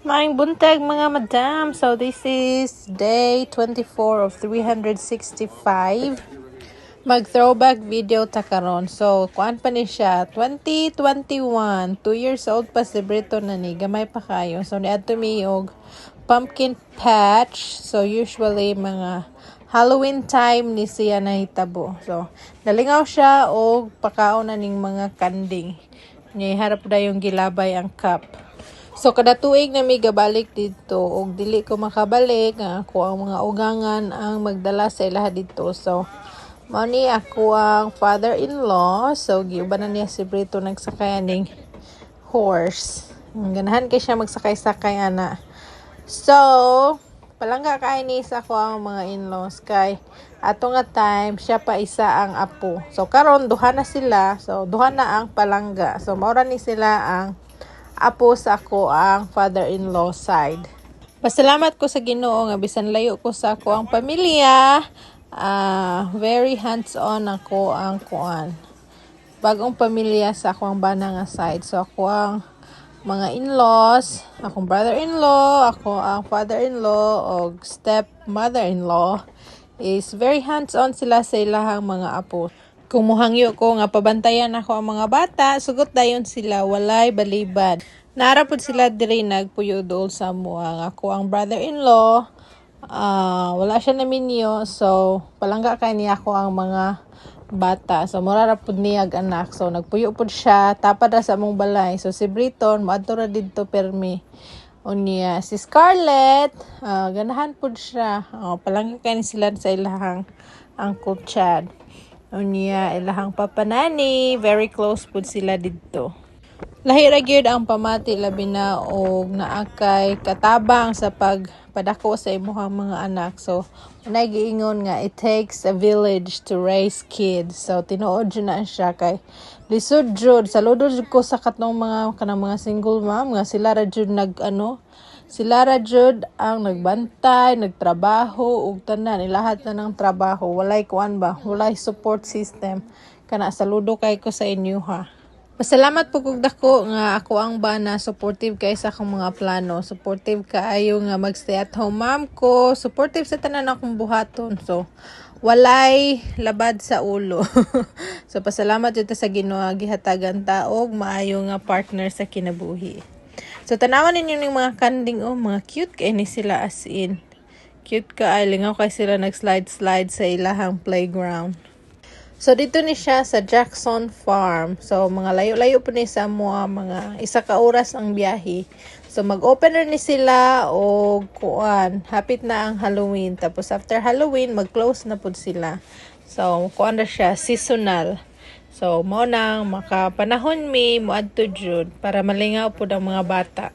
Maing buntag mga madam. So this is day 24 of 365. Mag-throwback video ta karon. So kuan pa ni siya 2021, 2 years old pa si Brito na ni, gamay pa kayo. So niadto mi og pumpkin patch. So usually mga Halloween time ni siya nahitabo. So nalingaw siya og pakaon na ning mga kanding. Nya harap da yung gilabay ang cup. So kada tuig na mi gabalik dito og dili ko makabalik ako ang mga ugangan ang magdala sa ilaha dito. So mao ni ako ang father-in-law. So giubanan niya si Brito nagsakay ning horse. Ganahan kay siya magsakay-sakay ana. So palangga kay ni sa ko ang mga in-laws kay ato nga time siya pa isa ang apo. So karon duha na sila. So duha na ang palangga. So mao ra ni sila ang apo sa ako ang father-in-law side. Pasalamat ko sa Ginoo nga bisan layo ko sa ako ang pamilya. Very hands-on ako ang kuan. Bagong pamilya sa ako ang bana nga side. So ako ang mga in-laws, akong brother-in-law, ako ang father-in-law o step-mother-in-law is very hands-on sila sa ilahang mga apo. Kung muhangyo ko nga pabantayan ako ang mga bata, sugot dayon sila, walay balibad. Narapod sila diri nagpuyodol sa mua. Ako ang brother-in-law, wala siya na minyo, so palangga kay niya ako ang mga bata. So murarapod niya anak. So nagpuyo pod siya, tapad ra sa among balay. So si Briton, maadto ra didto permi. Unya si Scarlett, ganahan pod siya. Palangga kay ni sila sa ilahang Uncle Chad. Unya ilahang papa nani, very close pud sila didto. Lahi ra gyud ang pamati labi na og naakay katabang sa pagpadako sa imong mga anak. So unay giingon nga it takes a village to raise kids. So tinuod jud na siya kay lisod jud. Saludo jud ko sa katong mga kanang mga single mom nga sila ra jud sila ra jud ang nagbantay, nagtrabaho ug tanan ilahat na ng trabaho. Walay kuan ba? Walay support system. Kana saludo kay ko sa inyo ha. Pasalamat po kog dako nga ako ang bana supportive kay sa akong mga plano. Supportive kaayo nga magstay at home mom ko. Supportive sa tanan akong buhaton. So walay labad sa ulo. So pasalamat jud ta sa Ginoo gihatagan ta og maayo nga partner sa kinabuhi. So tanawan ninyo ning mga kanding mga cute kay ni sila as in. Cute ka ay lingaw kay sila nag-slide sa ilahang playground. So dito ni siya sa Jackson Farm. So mga layo-layo po ni sa mga isa ka oras ang biyahe. So mag-opener ni sila o kuan, hapit na ang Halloween. Tapos after Halloween mag-close na po sila. So kuan na siya seasonal. So mao nang makapanahon mi moadto jud para malingaw po ang mga bata.